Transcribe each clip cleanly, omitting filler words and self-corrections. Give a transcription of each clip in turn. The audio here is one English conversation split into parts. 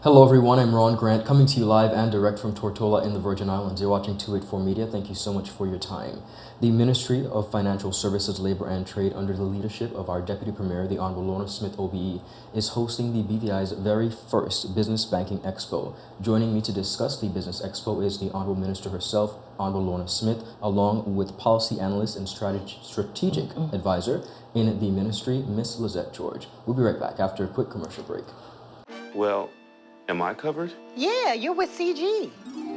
Hello everyone, I'm Ronn Grant, coming to you live and direct from Tortola in the Virgin Islands. You're watching 284 Media. Thank you so much for your time. The Ministry of Financial Services, Labor and Trade, under the leadership of our Deputy Premier, the Honorable Lorna Smith OBE, is hosting the BVI's very first Business Banking Expo. Joining me to discuss the Business Expo is the Honorable Minister herself, Honorable Lorna Smith, along with Policy Analyst and Strategic Advisor in the Ministry, Miss Lizette George. We'll be right back after a quick commercial break. Well, am I covered? Yeah, you're with CG.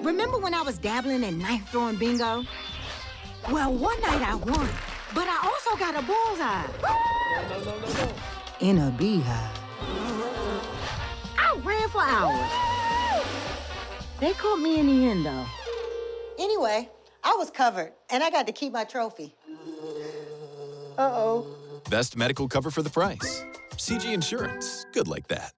Remember when I was dabbling in knife throwing bingo? Well, one night I won, but I also got a bullseye. No. In a beehive. I ran for hours. They caught me in the end, though. Anyway, I was covered, and I got to keep my trophy. Uh-oh. Best medical cover for the price. CG Insurance. Good like that.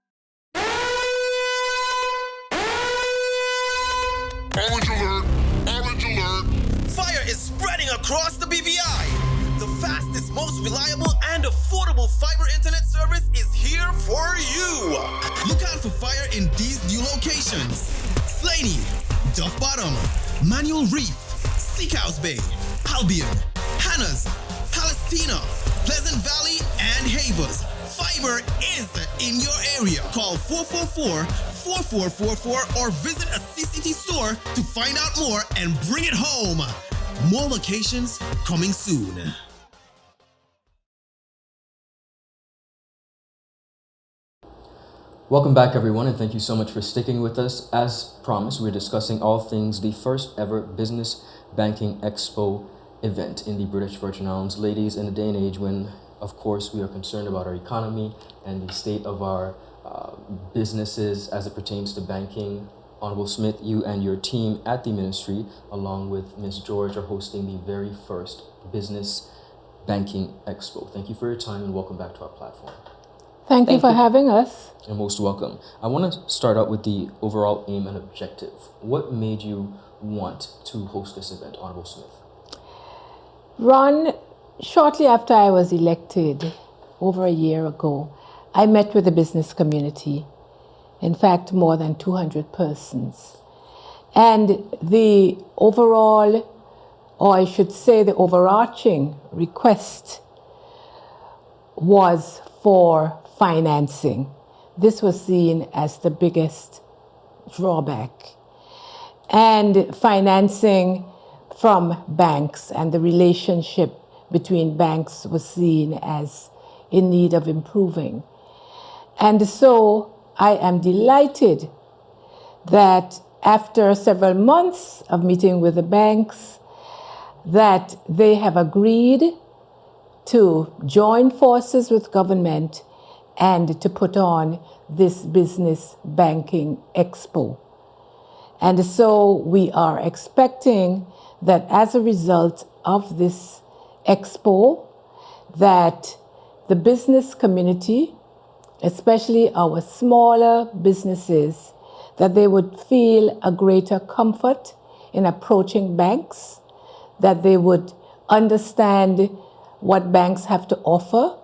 Orange alert! Orange alert! Fire is spreading across the BVI. The fastest, most reliable, and affordable fiber internet service is here for you. Look out for fire in these new locations: Slaney, Duff Bottom, Manual Reef, Seacows Bay, Albion, Hannah's, Palestina, Pleasant Valley, and Havers. Fiber is in your area. Call 444-4444 or visit a CCT store to find out more and bring it home. More locations coming soon. Welcome back everyone, and thank you so much for sticking with us. As promised, we're discussing all things the first ever Business Banking Expo event in the British Virgin Islands. Ladies, in a day and age when, of course, we are concerned about our economy and the state of our businesses as it pertains to banking, Honorable Smith, you and your team at the ministry, along with Ms. George, are hosting the very first Business Banking Expo. Thank you for your time and welcome back to our platform. Thank you for having us. You're most welcome. I want to start out with the overall aim and objective. What made you want to host this event, Honorable Smith? Ron, shortly after I was elected, over a year ago, I met with the business community. In fact, more than 200 persons. And the overall, or I should say the overarching request was for financing. This was seen as the biggest drawback. And financing from banks and the relationship between banks was seen as in need of improving. And so I am delighted that after several months of meeting with the banks, that they have agreed to join forces with government and to put on this Business Banking Expo. And so we are expecting that as a result of this expo, that the business community, especially our smaller businesses, that they would feel a greater comfort in approaching banks, that they would understand what banks have to offer,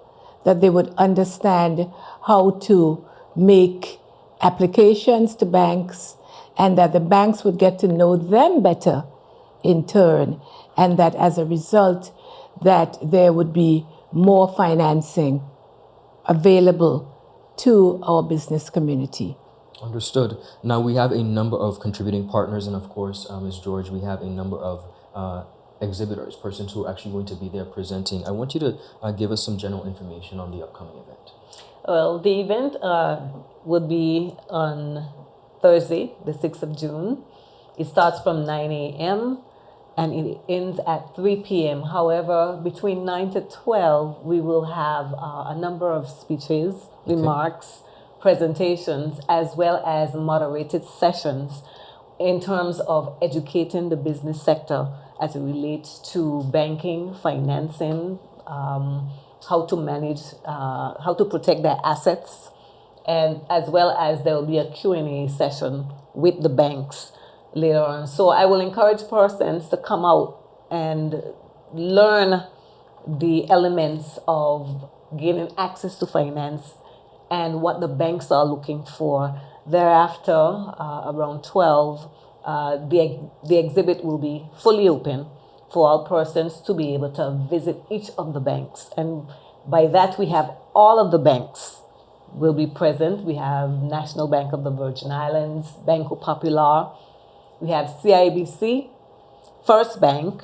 that they would understand how to make applications to banks, and that the banks would get to know them better in turn, and that as a result, that there would be more financing available to our business community. Understood. Now we have a number of contributing partners, and of course, Ms. George, we have a number of exhibitors, persons who are actually going to be there presenting. I want you to give us some general information on the upcoming event. Well, the event would be on Thursday, the 6th of June. It starts from 9 a.m. and it ends at 3 p.m. However, between 9 to 12, we will have a number of speeches, remarks, presentations, as well as moderated sessions in terms of educating the business sector as it relates to banking, financing, how to manage, how to protect their assets, and as well as there will be a Q&A session with the banks later on. So I will encourage persons to come out and learn the elements of gaining access to finance and what the banks are looking for Thereafter, around 12, the exhibit will be fully open for all persons to be able to visit each of the banks. And by that, we have all of the banks will be present. We have National Bank of the Virgin Islands, Banco Popular, we have CIBC, First Bank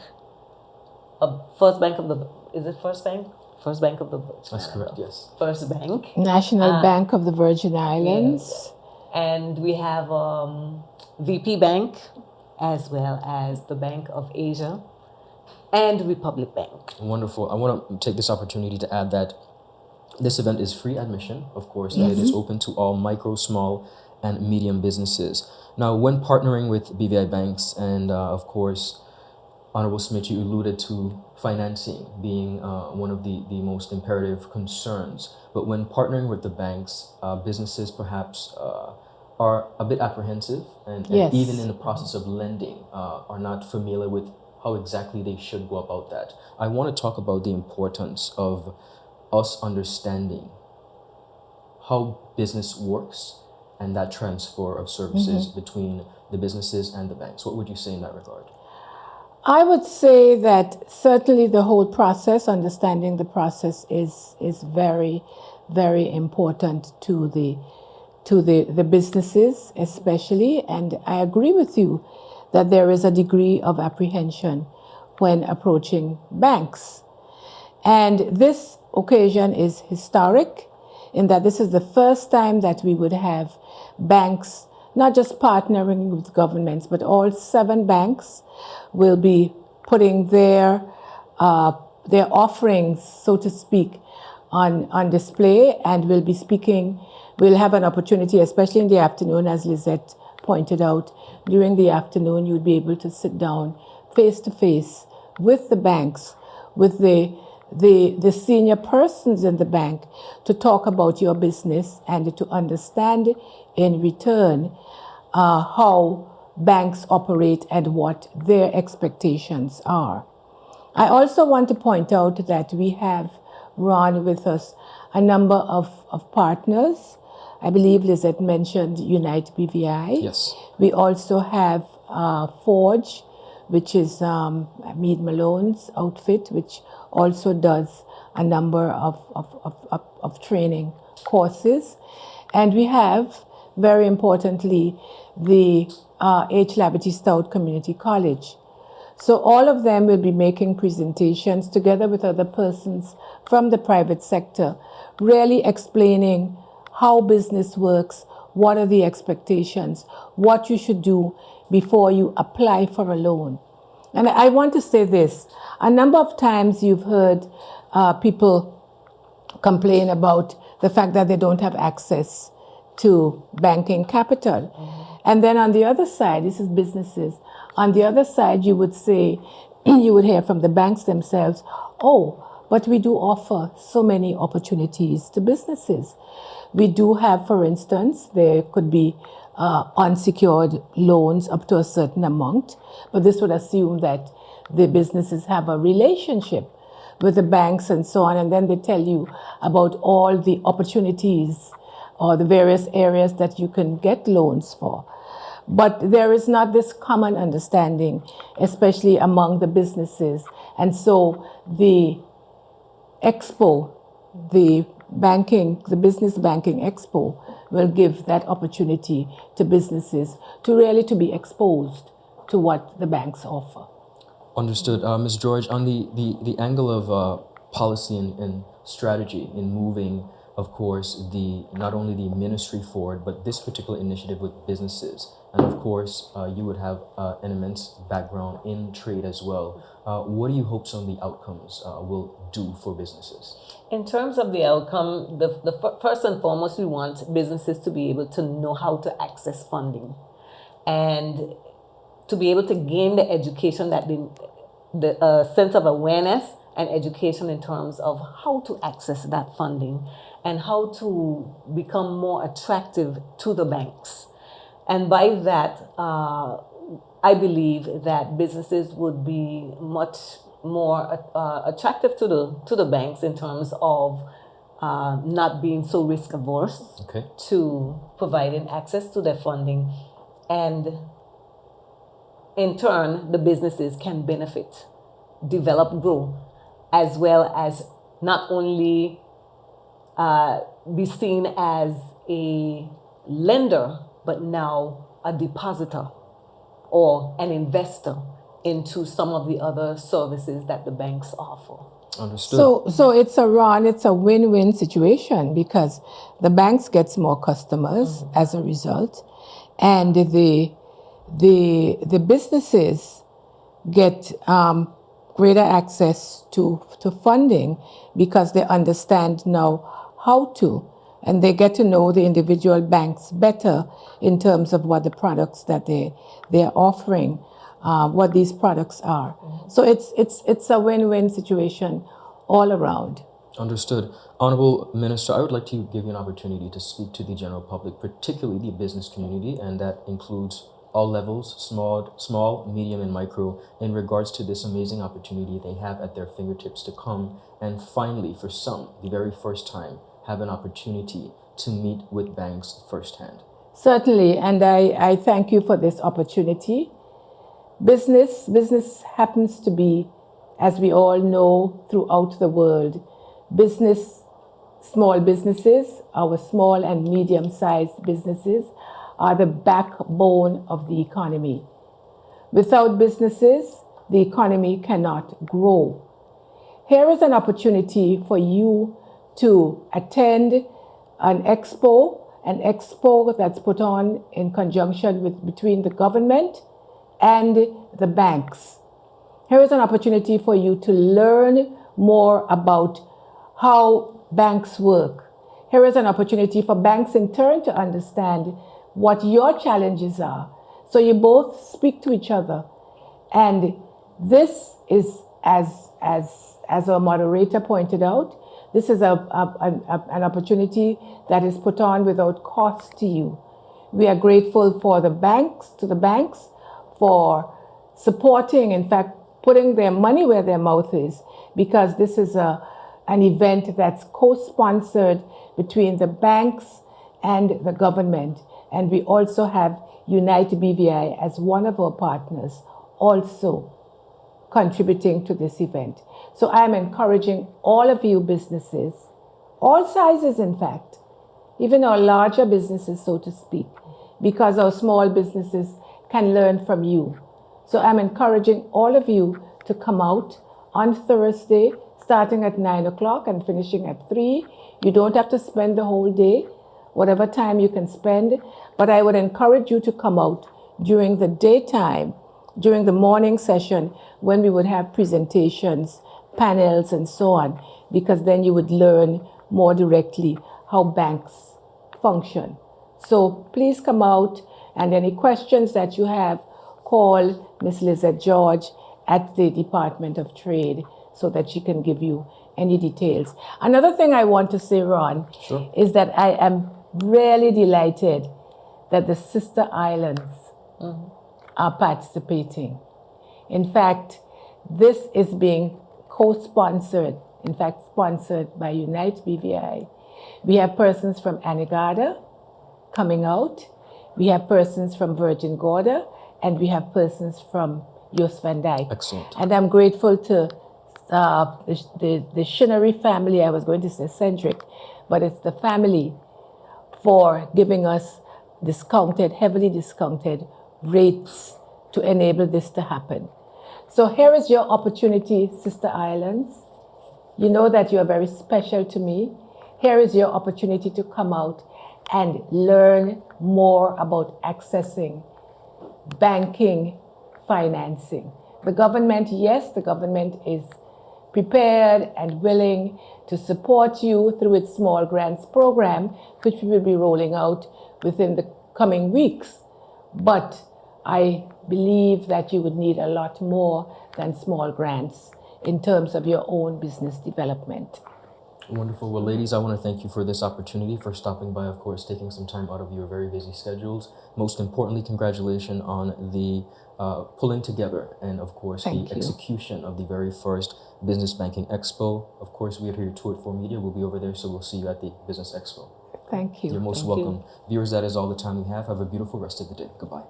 of the, is it First Bank? First Bank of the Virgin That's Islands. correct, yes. First Bank. National Bank of the Virgin Islands. Yes. And we have VP Bank, as well as the Bank of Asia and Republic Bank. Wonderful. I want to take this opportunity to add that this event is free admission, of course, and it is open to all micro, small, and medium businesses. Now, when partnering with BVI banks, and of course, Honorable Smith, you alluded to financing being one of the most imperative concerns. But when partnering with the banks, businesses perhaps are a bit apprehensive and even in the process of lending are not familiar with how exactly they should go about that. I want to talk about the importance of us understanding how business works and that transfer of services between the businesses and the banks. What would you say in that regard? I would say that certainly the whole process, understanding the process is very, very important to the businesses especially. And I agree with you that there is a degree of apprehension when approaching banks. And this occasion is historic in that this is the first time that we would have banks not just partnering with governments, but all 7 banks will be putting their offerings, so to speak, on display, and we'll be speaking. We'll have an opportunity, especially in the afternoon, as Lizette pointed out. During the afternoon, you'll be able to sit down face to face with the banks, with the senior persons in the bank, to talk about your business and to understand in return how banks operate and what their expectations are. I also want to point out that we have, Ron, with us a number of partners. I believe Lizette mentioned Unite BVI. Yes. We also have Forge, which is Mead Malone's outfit, which also does a number of training courses. And we have, very importantly, the H. Labadie Stout Community College. So all of them will be making presentations together with other persons from the private sector, really explaining how business works, what are the expectations, what you should do before you apply for a loan. And I want to say this, a number of times you've heard people complain about the fact that they don't have access to banking capital. And then on the other side, this is businesses. On the other side, you would say, you would hear from the banks themselves, oh, but we do offer so many opportunities to businesses. We do have, for instance, there could be unsecured loans up to a certain amount, but this would assume that the businesses have a relationship with the banks and so on, and then they tell you about all the opportunities or the various areas that you can get loans for. But there is not this common understanding, especially among the businesses. And so the Expo, the Business Banking Expo, will give that opportunity to businesses to really to be exposed to what the banks offer. Understood. Ms. George, on the angle of policy and strategy in moving, of course, not only the ministry forward, but this particular initiative with businesses. And of course, you would have an immense background in trade as well. What do you hope some of the outcomes will do for businesses? In terms of the outcome, first and foremost, we want businesses to be able to know how to access funding and to be able to gain the education that the sense of awareness and education in terms of how to access that funding and how to become more attractive to the banks. And by that, I believe that businesses would be much more attractive to the banks in terms of not being so risk averse Okay. to providing access to their funding, and in turn the businesses can benefit, develop, grow, as well as not only be seen as a lender, but now a depositor or an investor into some of the other services that the banks offer. Understood. So it's a win-win situation because the banks gets more customers as a result, and the businesses get greater access to funding because they understand now how to, and they get to know the individual banks better in terms of what the products that they're offering, what these products are. So it's a win-win situation all around. Understood. Honorable Minister, I would like to give you an opportunity to speak to the general public, particularly the business community, and that includes all levels, small, medium, and micro, in regards to this amazing opportunity they have at their fingertips to come and finally, for some, the very first time, have an opportunity to meet with banks firsthand. Certainly, and I thank you for this opportunity. Business happens to be, as we all know throughout the world, small businesses, our small and medium-sized businesses, are the backbone of the economy. Without businesses, the economy cannot grow. Here is an opportunity for you to attend an expo that's put on in conjunction between the government and the banks. Here is an opportunity for you to learn more about how banks work. Here is an opportunity for banks in turn to understand what your challenges are. So you both speak to each other. And this is, as our moderator pointed out, this is an opportunity that is put on without cost to you. We are grateful to the banks for supporting, in fact, putting their money where their mouth is, because this is an event that's co-sponsored between the banks and the government. And we also have Unite BVI as one of our partners also contributing to this event. So I am encouraging all of you businesses, all sizes in fact, even our larger businesses, so to speak, because our small businesses can learn from you. So I'm encouraging all of you to come out on Thursday, starting at 9 o'clock and finishing at 3. You don't have to spend the whole day, whatever time you can spend, but I would encourage you to come out during the daytime, during the morning session, when we would have presentations, panels, and so on, because then you would learn more directly how banks function. So please come out, and any questions that you have, call Ms. Lizette George at the Department of Trade so that she can give you any details. Another thing I want to say, Ron, Sure. is that I am really delighted that the sister islands are participating. In fact, this is being co-sponsored, in fact, sponsored by Unite BVI. We have persons from Anegada coming out. We have persons from Virgin Gorda, and we have persons from Jos van Dyke. Excellent. And I'm grateful to the Shinnery family. I was going to say Centric, but it's the family for giving us heavily discounted rates to enable this to happen. So here is your opportunity, Sister Islands. You know that you are very special to me. Here is your opportunity to come out and learn more about accessing banking financing. The government is prepared and willing to support you through its small grants program, which we will be rolling out within the coming weeks. But I believe that you would need a lot more than small grants in terms of your own business development. Wonderful. Well, ladies, I want to thank you for this opportunity, for stopping by, of course, taking some time out of your very busy schedules. Most importantly, congratulations on the pulling together and, of course, Thank the you. execution of the very first Business Banking Expo. Of course, we are here to it for media. We'll be over there, so we'll see you at the Business Expo. Thank you. You're most Thank you. welcome. Viewers, that is all the time we have. Have a beautiful rest of the day. Goodbye.